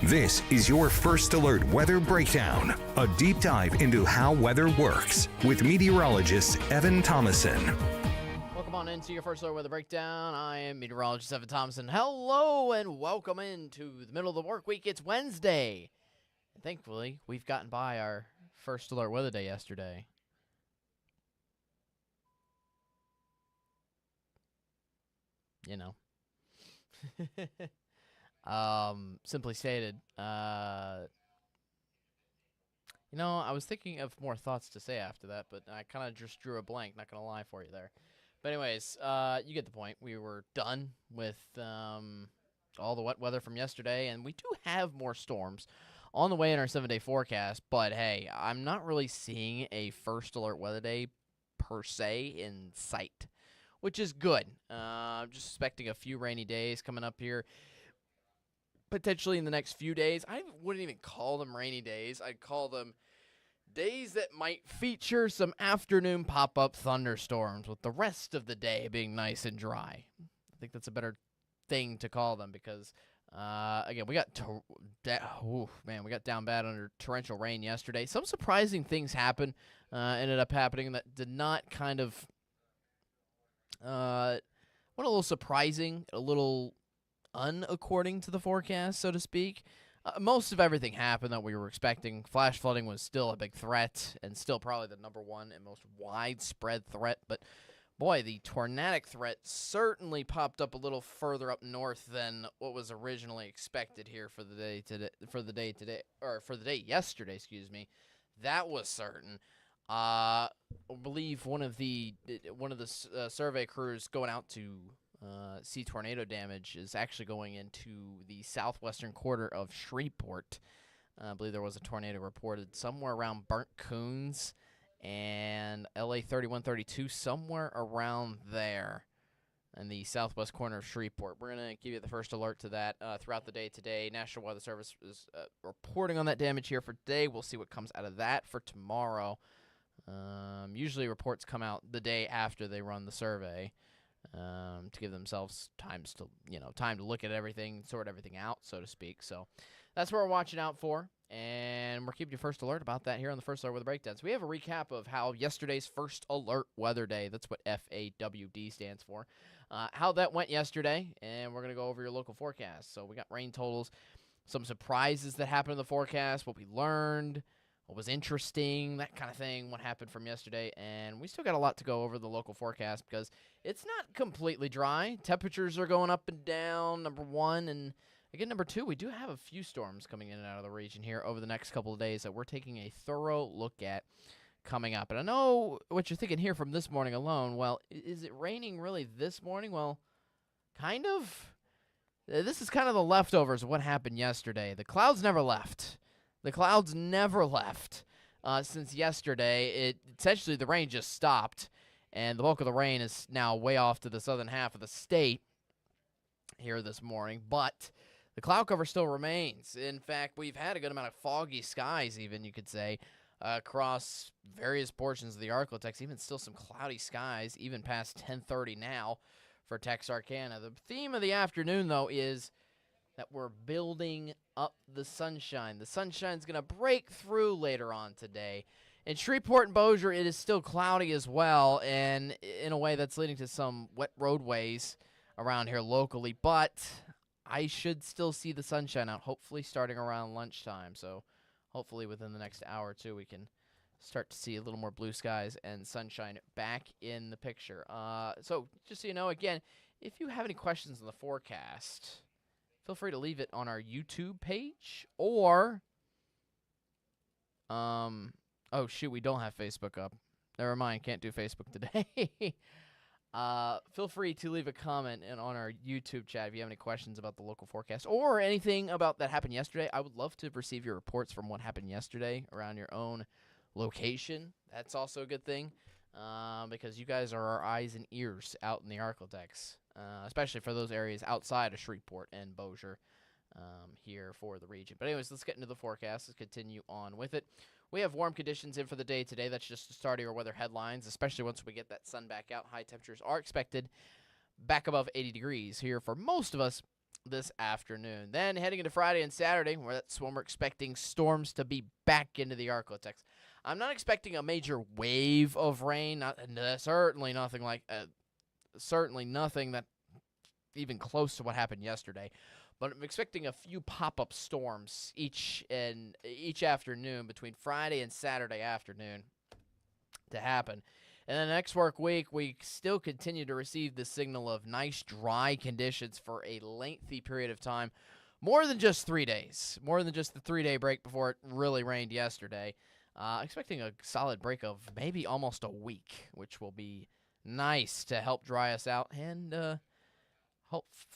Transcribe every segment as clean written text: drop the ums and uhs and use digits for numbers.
This is your First Alert Weather Breakdown, a deep dive into how weather works with meteorologist Evan Thomason. Welcome on into your First Alert Weather Breakdown. I am meteorologist Evan Thomason. Hello and welcome into the middle of the work week. It's Wednesday. And thankfully, we've gotten by our First Alert Weather Day yesterday. You know. Simply stated, I was thinking of more thoughts to say after that, but I kind of just drew a blank, not going to lie for you there. But anyways, you get the point. We were done with all the wet weather from yesterday, and we do have more storms on the way in our 7-day forecast, but hey, I'm not really seeing a First Alert Weather Day per se in sight, which is good. I'm just expecting a few rainy days coming up here. Potentially in the next few days. I wouldn't even call them rainy days. I'd call them days that might feature some afternoon pop-up thunderstorms with the rest of the day being nice and dry. I think that's a better thing to call them because, again, we got down bad under torrential rain yesterday. Some surprising things ended up happening that did not kind of, a little surprising, a little unaccording to the forecast, so to speak. Most of everything happened that we were expecting. Flash flooding was still a big threat and still probably the number one and most widespread threat. But boy, the tornadic threat certainly popped up a little further up north than what was originally expected here for the day yesterday, excuse me. That was certain. I believe one of the survey crews going out to see tornado damage is actually going into the southwestern quarter of Shreveport. I believe there was a tornado reported somewhere around Burnt Coons and LA 3132, somewhere around there in the southwest corner of Shreveport. We're going to give you the first alert to that throughout the day today. National Weather Service is reporting on that damage here for today. We'll see what comes out of that for tomorrow. Usually reports come out the day after they run the survey. To give themselves time to look at everything, sort everything out, so to speak. So that's what we're watching out for, and we're keeping you first alert about that here on the First Alert Weather Breakdown. So we have a recap of how yesterday's First Alert Weather Day, that's what FAWD stands for, how that went yesterday, and we're going to go over your local forecast. So we got rain totals, some surprises that happened in the forecast, what we learned, what was interesting, that kind of thing, what happened from yesterday. And we still got a lot to go over the local forecast because it's not completely dry. Temperatures are going up and down, number one. And again, number two, we do have a few storms coming in and out of the region here over the next couple of days that we're taking a thorough look at coming up. And I know what you're thinking here from this morning alone. Well, is it raining really this morning? Well, kind of. This is kind of the leftovers of what happened yesterday. The clouds never left. Since yesterday. Essentially, the rain just stopped, and the bulk of the rain is now way off to the southern half of the state here this morning. But the cloud cover still remains. In fact, we've had a good amount of foggy skies, even, you could say, across various portions of the Arklatex. Even still some cloudy skies, even past 10:30 now for Texarkana. The theme of the afternoon, though, is that we're building up the sunshine. The sunshine's going to break through later on today. In Shreveport and Bossier, it is still cloudy as well, and in a way that's leading to some wet roadways around here locally. But I should still see the sunshine out, hopefully starting around lunchtime. So hopefully within the next hour or two, we can start to see a little more blue skies and sunshine back in the picture. So just so you know, again, if you have any questions on the forecast, feel free to leave it on our YouTube page or, oh shoot, we don't have Facebook up. Never mind, can't do Facebook today. Feel free to leave a comment on our YouTube chat if you have any questions about the local forecast or anything about that happened yesterday. I would love to receive your reports from what happened yesterday around your own location. That's also a good thing because you guys are our eyes and ears out in the Arklatex. Especially for those areas outside of Shreveport and Bossier here for the region. But anyways, let's get into the forecast. Let's continue on with it. We have warm conditions in for the day today. That's just the start of your weather headlines, especially once we get that sun back out. High temperatures are expected back above 80 degrees here for most of us this afternoon. Then heading into Friday and Saturday, where that's when we're expecting storms to be back into the Arctic. I'm not expecting a major wave of rain. Certainly nothing that even close to what happened yesterday. But I'm expecting a few pop-up storms each afternoon between Friday and Saturday afternoon to happen. And then next work week, we still continue to receive the signal of nice dry conditions for a lengthy period of time. More than just 3 days. More than just the 3-day break before it really rained yesterday. Expecting a solid break of maybe almost a week, which will be nice to help dry us out and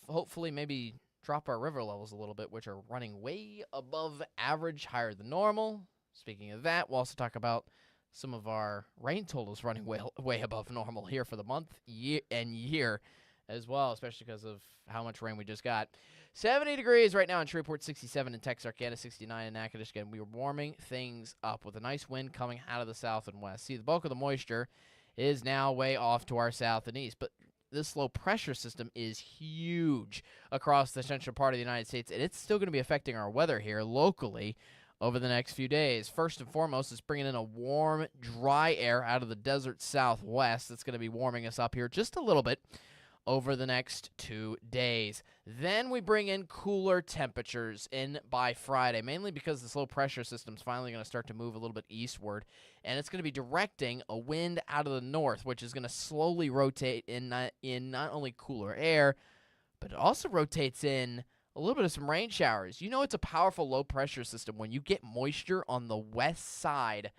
hopefully maybe drop our river levels a little bit, which are running way above average, higher than normal. Speaking of that, we'll also talk about some of our rain totals running way above normal here for the month year as well, especially because of how much rain we just got. 70 degrees right now in Shreveport, 67 in Texarkana, 69 in Natchitoches. Again, we are warming things up with a nice wind coming out of the south and west. See, the bulk of the moisture is now way off to our south and east, but this low pressure system is huge across the central part of the United States, and it's still going to be affecting our weather here locally over the next few days. First and foremost, it's bringing in a warm, dry air out of the desert southwest that's going to be warming us up here just a little bit over the next 2 days. Then we bring in cooler temperatures in by Friday, mainly because this low pressure system is finally going to start to move a little bit eastward, and it's going to be directing a wind out of the north, which is going to slowly rotate in not only cooler air, but it also rotates in a little bit of some rain showers. You know it's a powerful low pressure system when you get moisture on the west side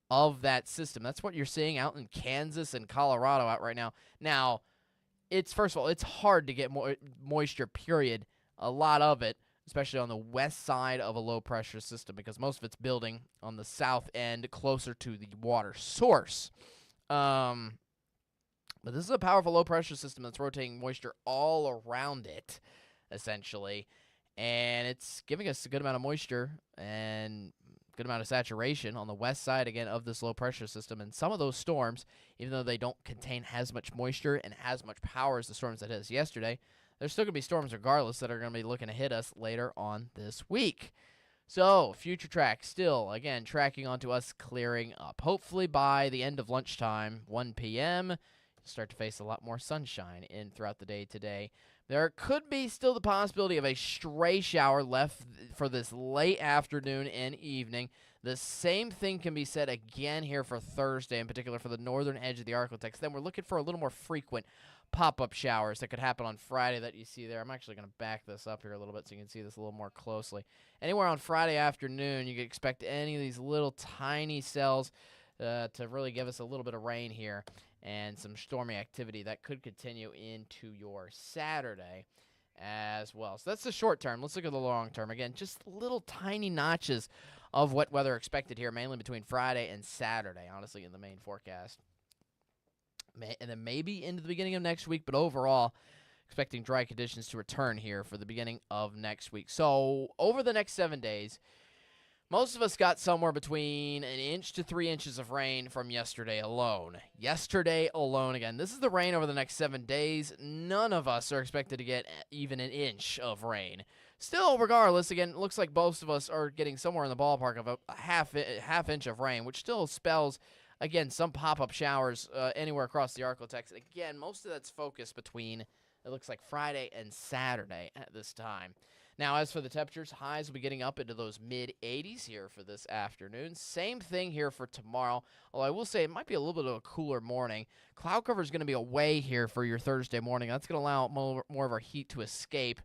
of that system. That's what you're seeing out in Kansas and Colorado out right now. Now, first of all, it's hard to get moisture, period. A lot of it, especially on the west side of a low-pressure system, because most of it's building on the south end closer to the water source. But this is a powerful low-pressure system that's rotating moisture all around it, essentially. And it's giving us a good amount of moisture and good amount of saturation on the west side, again, of this low-pressure system. And some of those storms, even though they don't contain as much moisture and as much power as the storms that hit us yesterday, there's still going to be storms regardless that are going to be looking to hit us later on this week. So, future track still, again, tracking onto us clearing up. Hopefully by the end of lunchtime, 1 p.m., you'll start to face a lot more sunshine throughout the day today. There could be still the possibility of a stray shower left for this late afternoon and evening. The same thing can be said again here for Thursday, in particular for the northern edge of the Arklatex. Then we're looking for a little more frequent pop-up showers that could happen on Friday that you see there. I'm actually going to back this up here a little bit so you can see this a little more closely. Anywhere on Friday afternoon, you can expect any of these little tiny cells to really give us a little bit of rain here and some stormy activity that could continue into your Saturday as well. So that's the short term. Let's look at the long term. Again, just little tiny notches of wet weather expected here, mainly between Friday and Saturday, honestly, in the main forecast. And then maybe into the beginning of next week, but overall, expecting dry conditions to return here for the beginning of next week. So over the next 7 days, most of us got somewhere between 1 inch to 3 inches of rain from yesterday alone. Again, this is the rain over the next 7 days. None of us are expected to get even 1 inch of rain. Still, regardless, again, it looks like most of us are getting somewhere in the ballpark of a half inch of rain, which still spells, again, some pop-up showers anywhere across the Arklatex. Again, most of that's focused between, it looks like, Friday and Saturday at this time. Now, as for the temperatures, highs will be getting up into those mid-80s here for this afternoon. Same thing here for tomorrow, although I will say it might be a little bit of a cooler morning. Cloud cover is going to be away here for your Thursday morning. That's going to allow more of our heat to escape.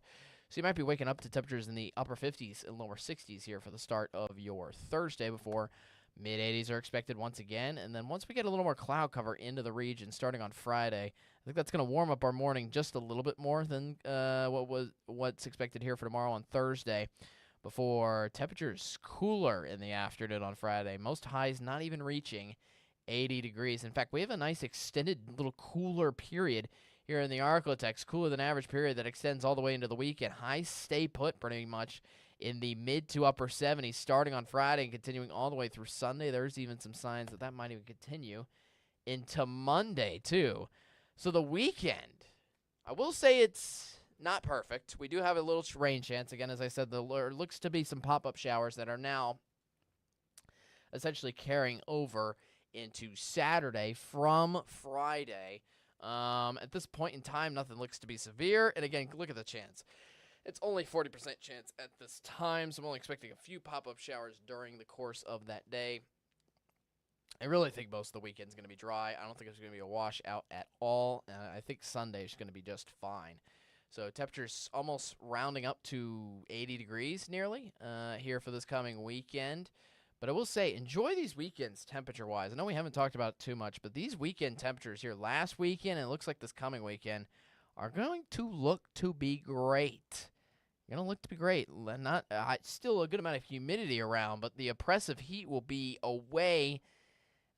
So you might be waking up to temperatures in the upper 50s and lower 60s here for the start of your Thursday before mid-80s are expected once again. And then once we get a little more cloud cover into the region starting on Friday, I think that's going to warm up our morning just a little bit more than what's expected here for tomorrow on Thursday before temperatures cooler in the afternoon on Friday. Most highs not even reaching 80 degrees. In fact, we have a nice extended little cooler period here in the Arklatex, cooler than average period that extends all the way into the weekend. Highs stay put pretty much in the mid to upper 70s starting on Friday and continuing all the way through Sunday. There's even some signs that might even continue into Monday too. So the weekend, I will say it's not perfect. We do have a little rain chance. Again, as I said, there looks to be some pop-up showers that are now essentially carrying over into Saturday from Friday. At this point in time, nothing looks to be severe. And again, look at the chance. It's only 40% chance at this time, so I'm only expecting a few pop-up showers during the course of that day. I really think most of the weekend's going to be dry. I don't think there's going to be a washout at all. I think Sunday is going to be just fine. So temperatures almost rounding up to 80 degrees nearly here for this coming weekend. But I will say, enjoy these weekends temperature-wise. I know we haven't talked about it too much, but these weekend temperatures here last weekend, and it looks like this coming weekend, are going to look to be great. Going to look to be great. Not still a good amount of humidity around, but the oppressive heat will be away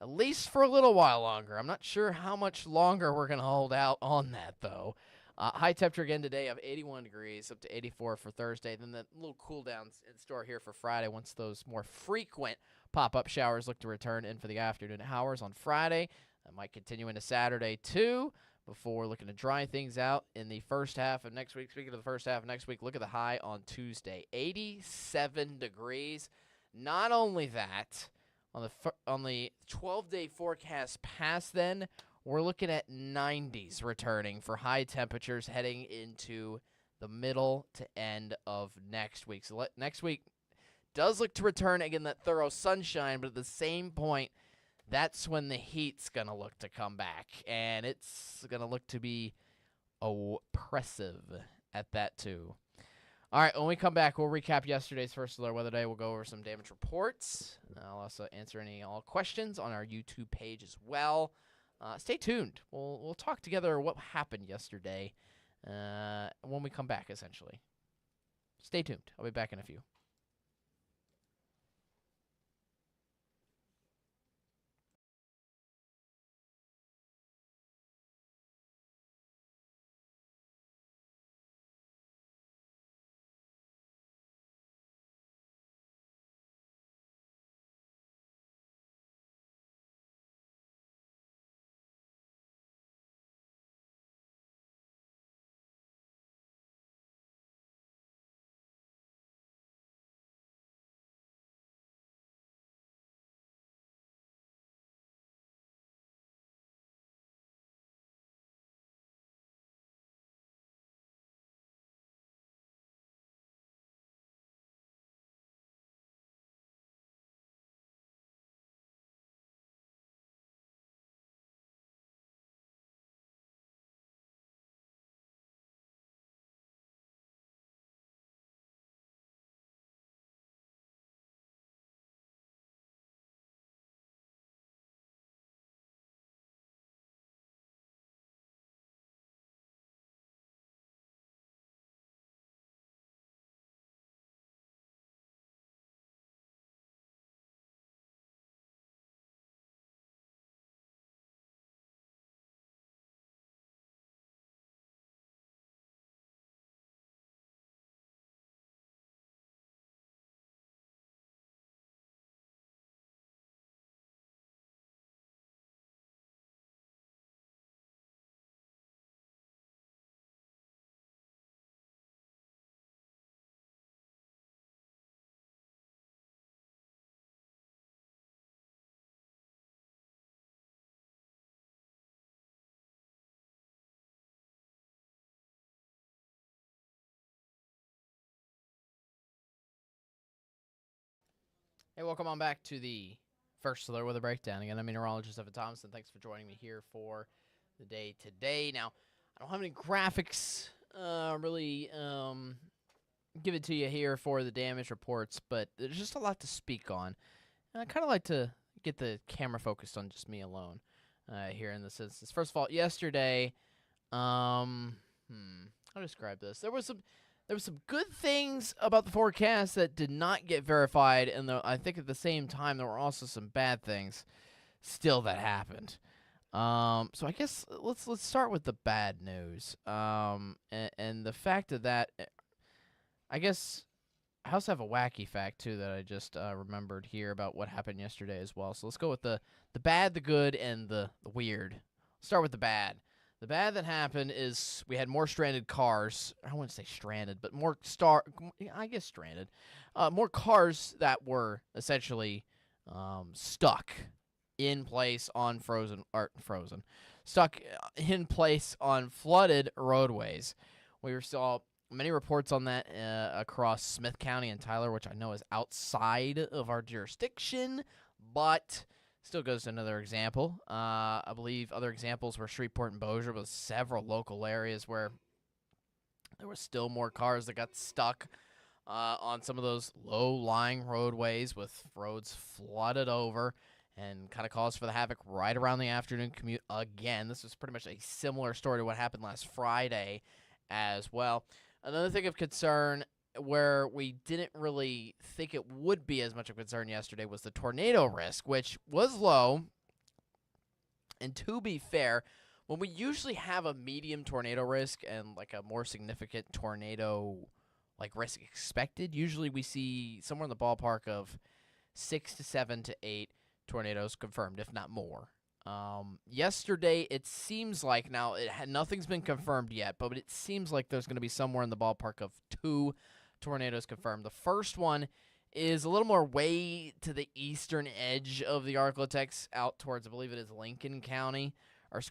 at least for a little while longer. I'm not sure how much longer we're going to hold out on that, though. High temperature again today of 81 degrees, up to 84 for Thursday. Then the little cool downs in store here for Friday once those more frequent pop-up showers look to return in for the afternoon hours on Friday. That might continue into Saturday, too, before looking to dry things out in the first half of next week. Speaking of the first half of next week, look at the high on Tuesday, 87 degrees. Not only that, on the 12-day forecast past then, we're looking at 90s returning for high temperatures heading into the middle to end of next week. So next week does look to return, again, that thorough sunshine, but at the same point, that's when the heat's going to look to come back, and it's going to look to be oppressive at that, too. All right, when we come back, we'll recap yesterday's First Alert Weather Day. We'll go over some damage reports. I'll also answer all questions on our YouTube page as well. Stay tuned. We'll talk together what happened yesterday when we come back, essentially. Stay tuned. I'll be back in a few. Hey, welcome on back to the First Alert Weather Breakdown. Again, I'm meteorologist Evan Thompson. Thanks for joining me here for the day today. Now, I don't have any graphics really given to you here for the damage reports, but there's just a lot to speak on. And I kind of like to get the camera focused on just me alone here in this instance. First of all, yesterday, I'll describe this. There was some good things about the forecast that did not get verified, and I think at the same time there were also some bad things still that happened. So I guess let's start with the bad news. And the fact of that, I guess I also have a wacky fact too that I just remembered here about what happened yesterday as well. So let's go with the bad, the good, and the weird. Start with the bad. The bad that happened is we had more stranded cars. I wouldn't say stranded, but I guess stranded. More cars that were essentially stuck in place on stuck in place on flooded roadways. We saw many reports on that across Smith County and Tyler, which I know is outside of our jurisdiction, but still goes to another example. I believe other examples were Shreveport and Bossier, with several local areas where there were still more cars that got stuck on some of those low-lying roadways with roads flooded over and kind of caused for the havoc right around the afternoon commute again. This was pretty much a similar story to what happened last Friday as well. Another thing of concern where we didn't really think it would be as much of a concern yesterday was the tornado risk, which was low. And to be fair, when we usually have a medium tornado risk and like a more significant tornado like risk expected, usually we see somewhere in the ballpark of 6 to 7 to 8 tornadoes confirmed, if not more. Yesterday, it seems like, now nothing's been confirmed yet, but it seems like there's going to be somewhere in the ballpark of 2 tornadoes confirmed. The first one is a little more way to the eastern edge of the Arklatex, out towards, I believe it is Lincoln County, or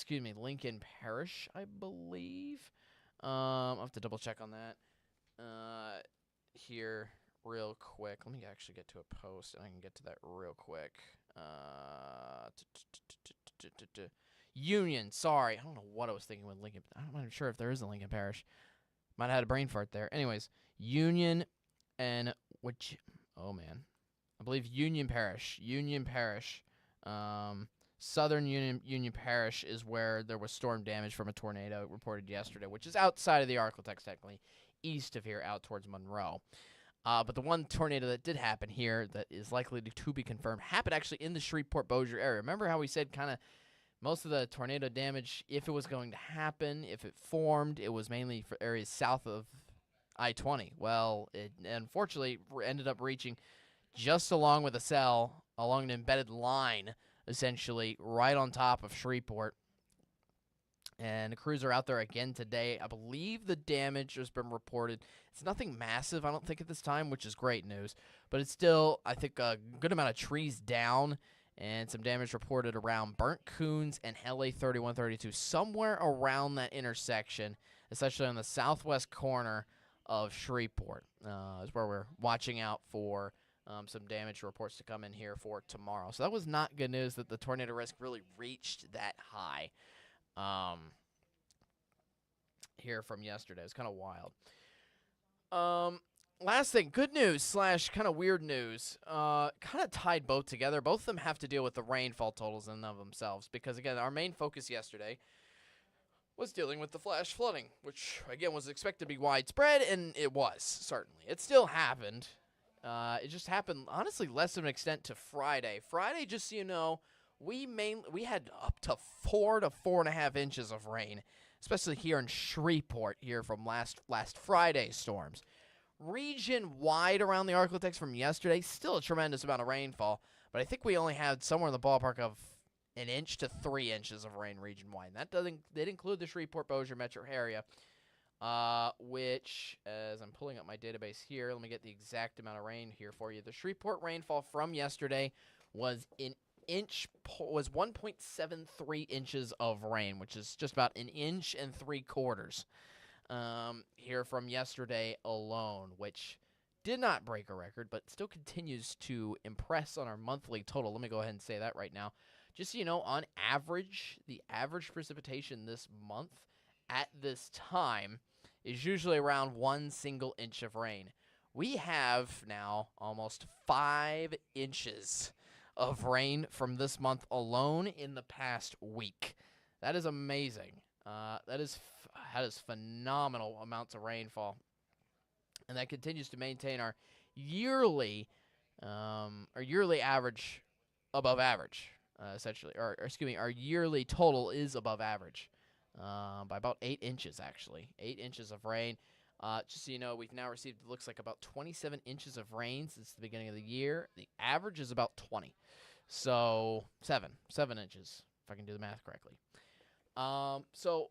Lincoln Parish, I believe. I'll have to double check on that here real quick. Let me actually get to a post, and I can get to that real quick. Union, sorry. I don't know what I was thinking with Lincoln. I'm not even sure if there is a Lincoln Parish. Might have had a brain fart there. Anyways, Union and oh man, I believe Union Parish. Southern Union Parish is where there was storm damage from a tornado reported yesterday, which is outside of the Arklatex, technically, east of here, out towards Monroe. But the one tornado that did happen here that is likely to be confirmed happened actually in the Shreveport-Bossier area. Remember how we said kind of most of the tornado damage, if it was going to happen, if it formed, it was mainly for areas south of I-20. Well, it unfortunately ended up reaching just along with a cell, along an embedded line, essentially, right on top of Shreveport. And the crews are out there again today. I believe the damage has been reported. It's nothing massive, I don't think, at this time, which is great news. But it's still, I think, a good amount of trees down and some damage reported around Burnt Coons and LA 3132, somewhere around that intersection, especially on the southwest corner of Shreveport, is where we're watching out for some damage reports to come in here for tomorrow. So that was not good news that the tornado risk really reached that high. Here from yesterday. It's kind of wild. Last thing, good news / kind of weird news. Kind of tied both together. Both of them have to deal with the rainfall totals in and of themselves, because again, our main focus yesterday was dealing with the flash flooding, which again was expected to be widespread, and it was, certainly. It still happened. It just happened, honestly, less of an extent to Friday. Friday, just so you know, we had up to 4 to 4.5 inches of rain, especially here in Shreveport here from last Friday's storms. Region-wide around the Arklatex from yesterday, still a tremendous amount of rainfall, but I think we only had somewhere in the ballpark of 1 inch to 3 inches of rain region-wide. That did include the Shreveport-Bossier metro area, which, as I'm pulling up my database here, let me get the exact amount of rain here for you. The Shreveport rainfall from yesterday was 1.73 inches of rain, which is just about 1 3/4 here from yesterday alone, which did not break a record, but still continues to impress on our monthly total. Let me go ahead and say that right now. Just so you know, on average, the average precipitation this month at this time is usually around 1 single inch of rain. We have now almost 5 inches of rain from this month alone in the past week. That is amazing. That is phenomenal amounts of rainfall, and that continues to maintain our yearly average above average, essentially, our yearly total is above average by about 8 inches, actually. 8 inches of rain. Just so you know, we've now received, it looks like, about 27 inches of rain since the beginning of the year. The average is about 20. So 7 inches, if I can do the math correctly. So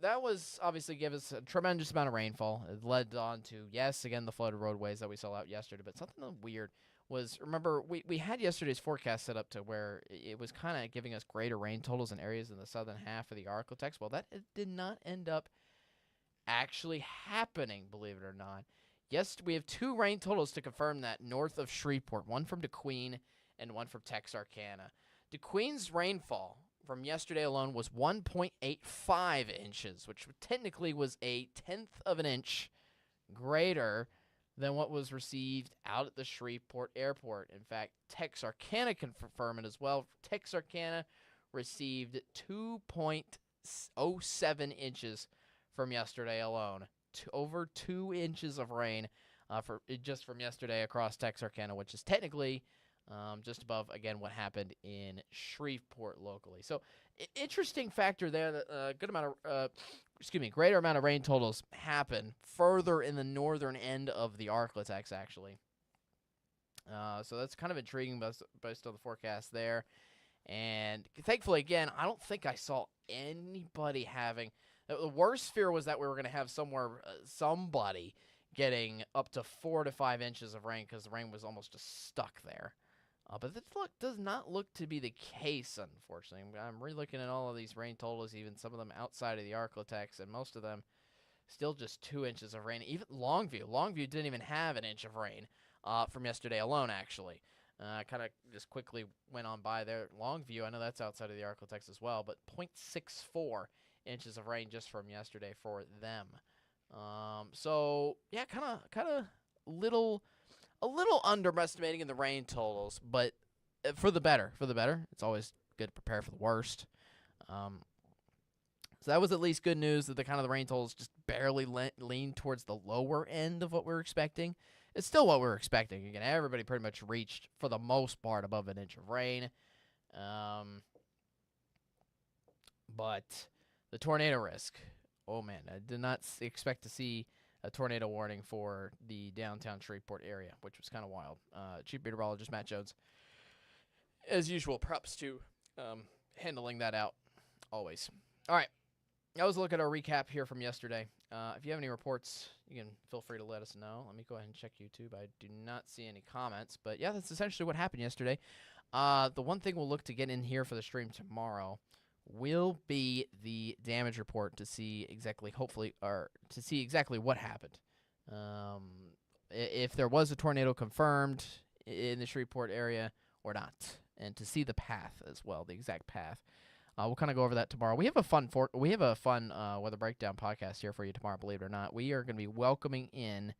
that was obviously gave us a tremendous amount of rainfall. It led on to, yes, again, the flooded roadways that we saw out yesterday. But something weird was, remember, we had yesterday's forecast set up to where it was kind of giving us greater rain totals in areas in the southern half of the Arklatex. Well, that it did not end up actually happening, believe it or not. Yes, we have 2 rain totals to confirm that north of Shreveport, one from DeQueen and one from Texarkana. DeQueen's rainfall from yesterday alone was 1.85 inches, which technically was a tenth of an inch greater than what was received out at the Shreveport airport. In fact, Texarkana can confirm it as well. Texarkana received 2.07 inches from yesterday alone. Over 2 inches of rain just from yesterday across Texarkana, which is technically just above, again, what happened in Shreveport locally. So, interesting factor there that greater amount of rain totals happen further in the northern end of the Arklatex, actually. So that's kind of intriguing based on the forecast there. And thankfully, again, I don't think I saw anybody having. The worst fear was that we were going to have somebody getting up to 4 to 5 inches of rain because the rain was almost just stuck there. But this does not look to be the case, unfortunately. I'm re-looking at all of these rain totals, even some of them outside of the Arklatex, and most of them still just 2 inches of rain. Even Longview didn't even have an inch of rain from yesterday alone, actually. Kind of just quickly went on by there. Longview, I know that's outside of the Arklatex as well, but 0.64 inches of rain just from yesterday for them. So yeah, kind of a little underestimating in the rain totals, but for the better. It's always good to prepare for the worst. So that was at least good news that the rain totals just barely lean towards the lower end of what we're expecting. It's still what we're expecting. Again, everybody pretty much reached, for the most part, above an inch of rain. But the tornado risk. Oh, man, I did not expect to see a tornado warning for the downtown Shreveport area, which was kind of wild. Chief Meteorologist Matt Jones, as usual, props to handling that out always. All right, that was a look at our recap here from yesterday. If you have any reports, you can feel free to let us know. Let me go ahead and check YouTube. I do not see any comments, but yeah, that's essentially what happened yesterday. The one thing we'll look to get in here for the stream tomorrow will be the damage report to see exactly, what happened. If there was a tornado confirmed in the Shreveport area or not, and to see the path as well, the exact path. We'll kind of go over that tomorrow. We have a fun weather breakdown podcast here for you tomorrow. Believe it or not, we are going to be welcoming in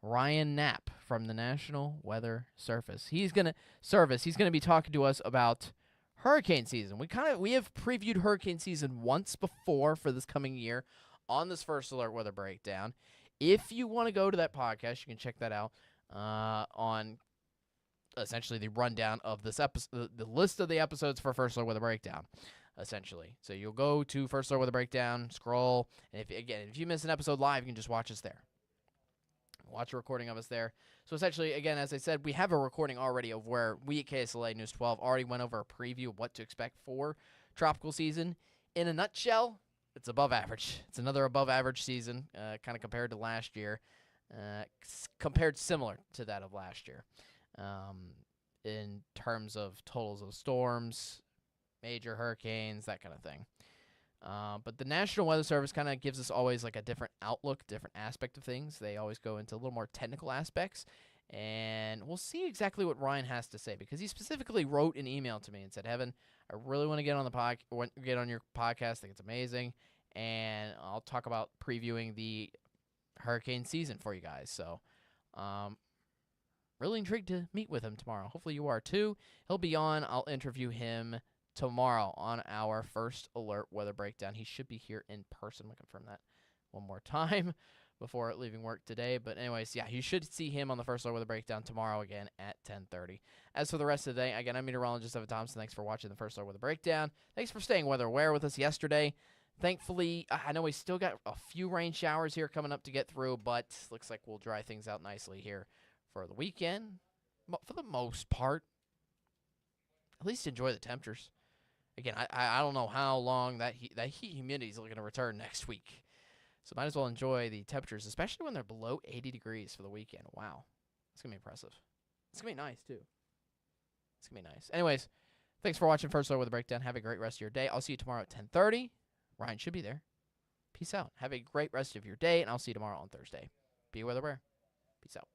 Ryan Knapp from the National Weather Service. He's going to be talking to us about hurricane season. We have previewed hurricane season once before for this coming year on this First Alert Weather Breakdown. If you want to go to that podcast, you can check that out on essentially the rundown of this episode, the list of the episodes for First Alert Weather Breakdown, essentially. So you'll go to First Alert Weather Breakdown, scroll, and if you miss an episode live, you can just watch us there. Watch a recording of us there. So essentially, again, as I said, we have a recording already of where we at KSLA News 12 already went over a preview of what to expect for tropical season. In a nutshell, it's above average. It's another above average season, kind of compared to last year, compared similar to that of last year. In terms of totals of storms, major hurricanes, that kind of thing. But the National Weather Service kind of gives us always like a different outlook, different aspect of things. They always go into a little more technical aspects, and we'll see exactly what Ryan has to say, because he specifically wrote an email to me and said, "Evan, I really want to get on your podcast. I think it's amazing, and I'll talk about previewing the hurricane season for you guys." So, really intrigued to meet with him tomorrow. Hopefully you are too. He'll be on. I'll interview him tomorrow on our First Alert Weather Breakdown. He should be here in person. I'll confirm that one more time before leaving work today. But anyways, yeah, you should see him on the First Alert Weather Breakdown tomorrow again at 10:30. As for the rest of the day, again, I'm meteorologist Evan Thompson. Thanks for watching the First Alert Weather Breakdown. Thanks for staying weather aware with us yesterday. Thankfully, I know we still got a few rain showers here coming up to get through, but looks like we'll dry things out nicely here for the weekend. For the most part, at least enjoy the temperatures. Again, I don't know how long that heat humidity is going to return next week. So might as well enjoy the temperatures, especially when they're below 80 degrees for the weekend. Wow. It's going to be impressive. It's going to be nice, too. It's going to be nice. Anyways, thanks for watching First Look with a Breakdown. Have a great rest of your day. I'll see you tomorrow at 10:30. Ryan should be there. Peace out. Have a great rest of your day, and I'll see you tomorrow on Thursday. Be weather aware. Peace out.